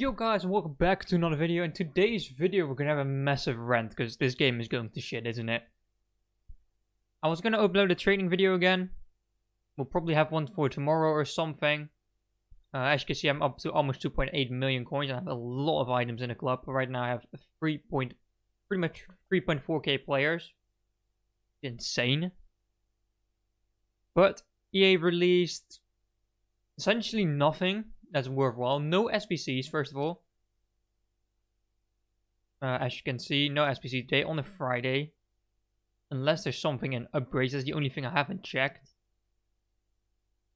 Yo guys, and welcome back to another video. In today's video we're gonna have a massive rant because this game is going to shit, isn't it? I was gonna upload a trading video again. We'll probably have one for tomorrow or something. As you can see, I'm up to almost 2.8 million coins. I have a lot of items in the club. Right now I have pretty much 3.4k players. Insane. But EA released essentially nothing that's worthwhile. No SBCs, first of all. As you can see, no SBC today on a Friday. Unless there's something in upgrades. That's the only thing I haven't checked.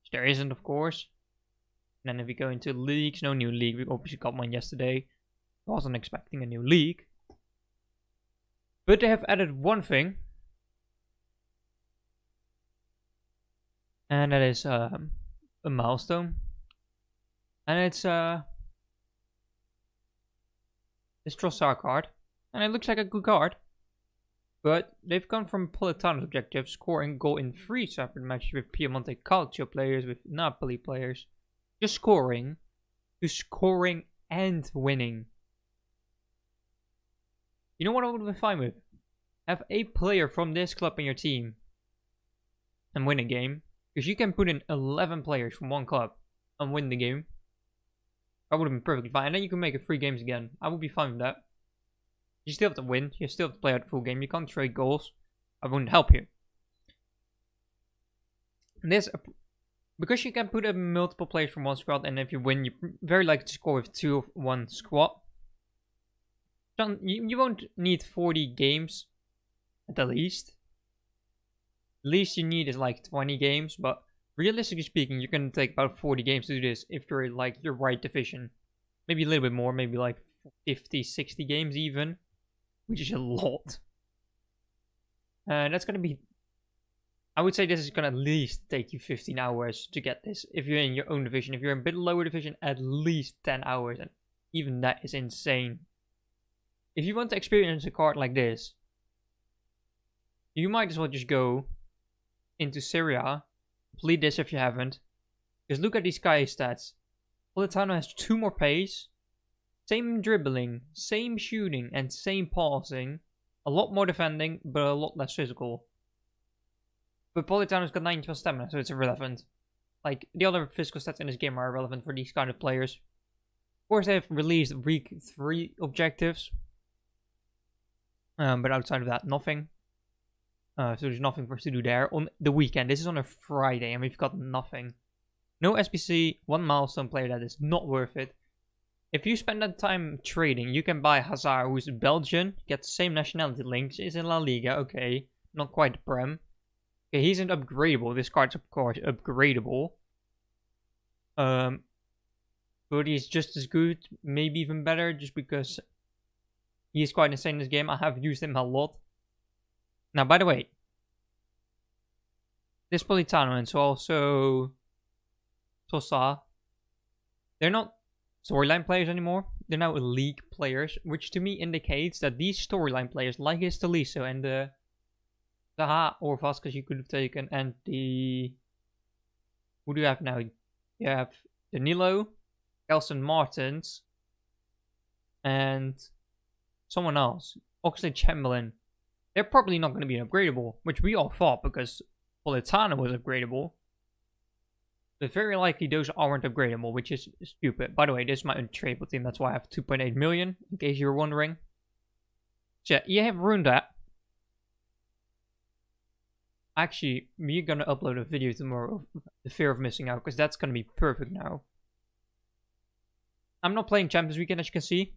Which there isn't, of course. And then if we go into leagues, no new league. We obviously got one yesterday. Wasn't expecting a new league. But they have added one thing. And that is a milestone. And it's this Trossard card. And it looks like a good card. But they've gone from Politano's objective, scoring goal in 3 separate matches with Piemonte Calcio players, with Napoli players. Just scoring, to scoring and winning. You know what I would have been fine with? Have a player from this club in your team and win a game. Because you can put in 11 players from one club and win the game. That would have been perfectly fine. And then you can make it 3 games again. I would be fine with that. You still have to win. You still have to play out the full game. You can't trade goals. I wouldn't help you. This, because you can put in multiple players from one squad, and if you win, you're very likely to score with 2 of one squad. You won't need 40 games, at the least. The least you need is like 20 games, but realistically speaking, you're going to take about 40 games to do this if you're like your right division. Maybe a little bit more, maybe like 50, 60 games even, which is a lot. And that's going to be, I would say this is going to at least take you 15 hours to get this. If you're in your own division, if you're in a bit lower division, at least 10 hours. And even that is insane. If you want to experience a card like this, you might as well just go into Syria. Complete this if you haven't. Because look at these guy stats. Politano has 2 more pace. Same dribbling, same shooting, and same passing. A lot more defending, but a lot less physical. But Politano's got 90+ stamina, so it's irrelevant. Like, the other physical stats in this game are irrelevant for these kind of players. Of course, they have released week 3 objectives. But outside of that, nothing. So there's nothing for us to do there. On the weekend, this is on a Friday, and we've got nothing. No SBC, 1 milestone player, that is not worth it. If you spend that time trading, you can buy Hazard, who's Belgian, get the same nationality links, is in La Liga, okay. Not quite the Prem. Okay, he isn't upgradable. This card's of course upgradable. But he's just as good, maybe even better, just because he is quite insane in this game. I have used him a lot. Now, by the way, this Politano and so also Sosa, they're not storyline players anymore. They're now league players, which to me indicates that these storyline players, like his Tolisso and the Zaha or Vasquez you could have taken, and the... Who do you have now? You have Danilo, Gelson Martins, and someone else. Oxlade Chamberlain. They're probably not going to be upgradable, which we all thought because Politano was upgradable. But very likely those aren't upgradable, which is stupid. By the way, this is my untradeable team, that's why I have 2.8 million, in case you were wondering. So yeah, you have ruined that. Actually, we're going to upload a video tomorrow of the fear of missing out, because that's going to be perfect now. I'm not playing Champions Weekend, as you can see.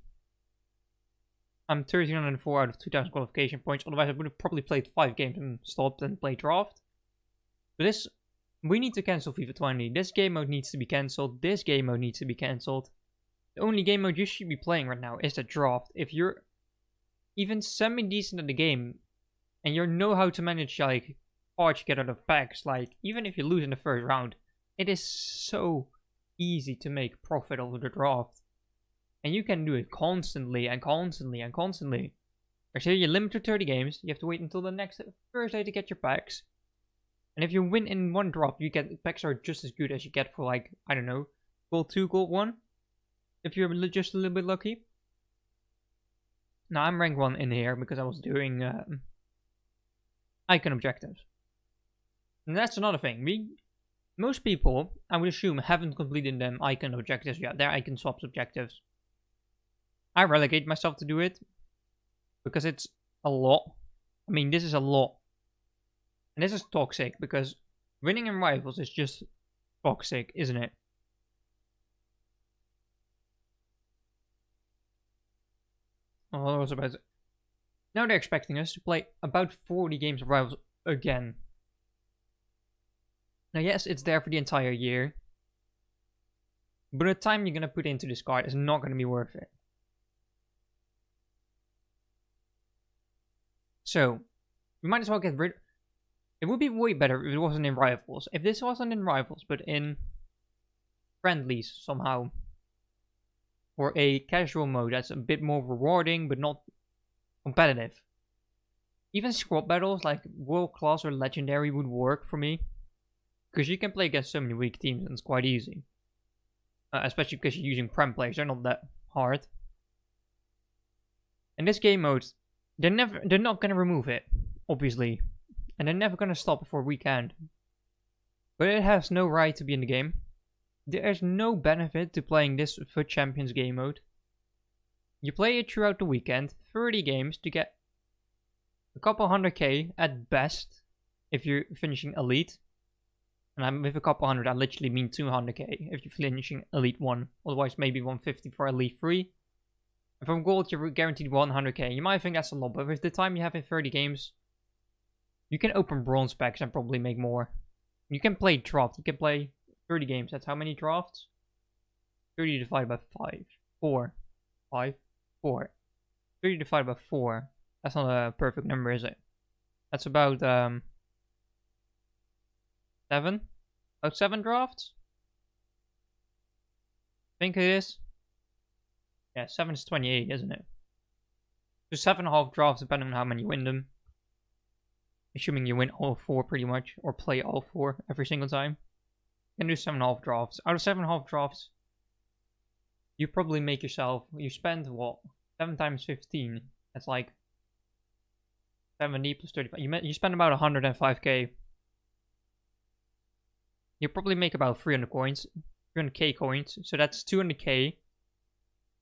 I'm 1304 out of 2000 qualification points. Otherwise, I would have probably played 5 games and stopped and played draft. But this, we need to cancel FIFA 20. This game mode needs to be cancelled. This game mode needs to be cancelled. The only game mode you should be playing right now is the draft. If you're even semi-decent at the game, and you know how to manage like cards you get out of packs, like even if you lose in the first round, it is so easy to make profit over the draft. And you can do it constantly and constantly and constantly. I say you limit to 30 games. You have to wait until the next Thursday to get your packs. And if you win in one drop, you get packs are just as good as you get for like, I don't know, gold 2, gold 1. if you're just a little bit lucky. Now I'm rank 1 in here because I was doing icon objectives. And that's another thing. Most people, I would assume, haven't completed them icon objectives yet. They're icon swaps objectives. I relegate myself to do it because it's a lot. I mean, this is a lot. And this is toxic because winning in rivals is just toxic, isn't it? Oh, I was about to... Now they're expecting us to play about 40 games of rivals again. Now, yes, it's there for the entire year. But the time you're going to put into this card is not going to be worth it. So, we might as well get rid... It would be way better if it wasn't in rivals. If this wasn't in rivals, but in friendlies somehow. Or a casual mode that's a bit more rewarding, but not competitive. Even squad battles like World Class or Legendary would work for me. Because you can play against so many weak teams and it's quite easy. Especially because you're using Prem players, they're not that hard. In this game mode, they're not going to remove it, obviously. And they're never going to stop before weekend. But it has no right to be in the game. There's no benefit to playing this FUT Champions game mode. You play it throughout the weekend, 30 games to get a couple 100k at best if you're finishing Elite. And with a couple 100, I literally mean 200k if you're finishing Elite 1. Otherwise, maybe 150 for Elite 3. And from Gold, you're guaranteed 100k. You might think that's a lot, but with the time you have in 30 games, you can open Bronze packs and probably make more. You can play Draft. You can play 30 games. That's how many drafts? 30 divided by 5. 4. 5. 4. 30 divided by 4. That's not a perfect number, is it? That's about 7? About 7 drafts? I think it is. Yeah, 7 is 28, isn't it? So 7.5 drafts depending on how many you win them. Assuming you win all 4 pretty much, or play all 4 every single time. You can do 7.5 drafts. Out of 7.5 drafts, you probably make yourself, you spend what? 7 times 15. That's like 70 plus 35. You spend about 105k. You probably make about 300 coins. 300k coins. So that's 200k.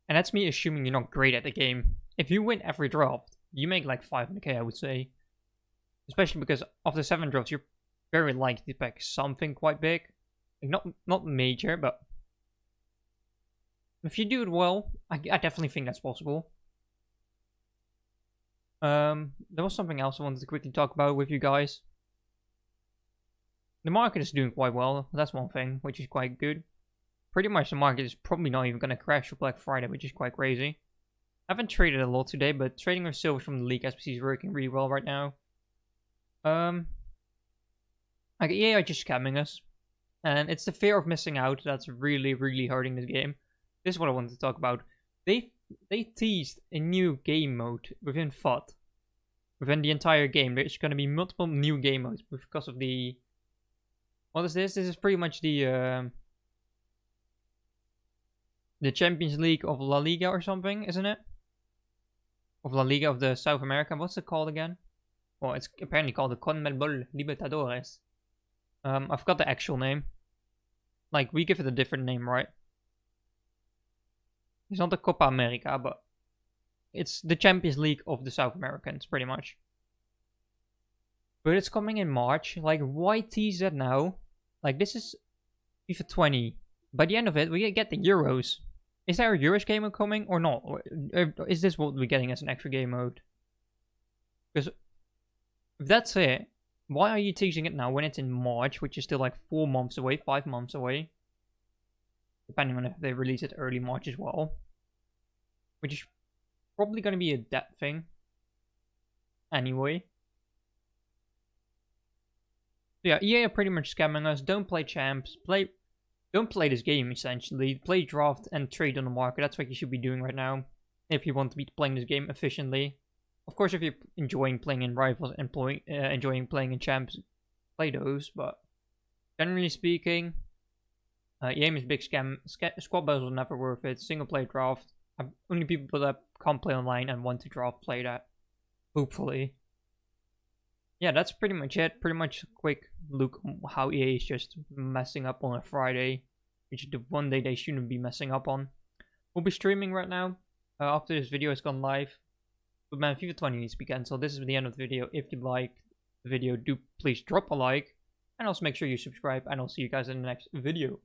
And that's me assuming you're not great at the game. If you win every draft, you make like 500k, I would say. Especially because after 7 drafts, you're very likely to pick something quite big. Like not major, but if you do it well, I definitely think that's possible. There was something else I wanted to quickly talk about with you guys. The market is doing quite well. That's one thing, which is quite good. Pretty much the market is probably not even going to crash for Black Friday, which is quite crazy. I haven't traded a lot today, but trading with silvers from the league SPC is working really well right now. Like EA are just scamming us. And it's the fear of missing out that's really, really hurting this game. This is what I wanted to talk about. They teased a new game mode within FUT. Within the entire game, there's going to be multiple new game modes because of the... What is this? This is pretty much the Champions League of La Liga or something, isn't it? Of La Liga of the South America. What's it called again? Well, it's apparently called the CONMEBOL Libertadores. I forgot the actual name. Like, we give it a different name, right? It's not the Copa America, but it's the Champions League of the South Americans, pretty much. But it's coming in March. Like, why tease that now? Like, this is FIFA 20. By the end of it, we get the Euros. Is there a Euros game mode coming or not? Or is this what we're getting as an extra game mode? Because if that's it, why are you teasing it now when it's in March, which is still like 4 months away, 5 months away? Depending on if they release it early March as well. Which is probably going to be a debt thing. Anyway. So yeah, EA are pretty much scamming us. Don't play champs. Don't play this game, essentially. Play draft and trade on the market. That's what you should be doing right now. If you want to be playing this game efficiently. Of course, if you're enjoying playing in rivals and enjoying playing in champs, play those. But generally speaking, EA is a big scam. Squad battles are never worth it. Single player draft. Only people that can't play online and want to draft play that. Hopefully. Yeah, that's pretty much it. Pretty much a quick look how EA is just messing up on a Friday, which is the one day they shouldn't be messing up on. We'll be streaming right now after this video has gone live. But man, FIFA 20 needs to be cancelled. This is the end of the video. If you like the video, do please drop a like. And also make sure you subscribe. And I'll see you guys in the next video.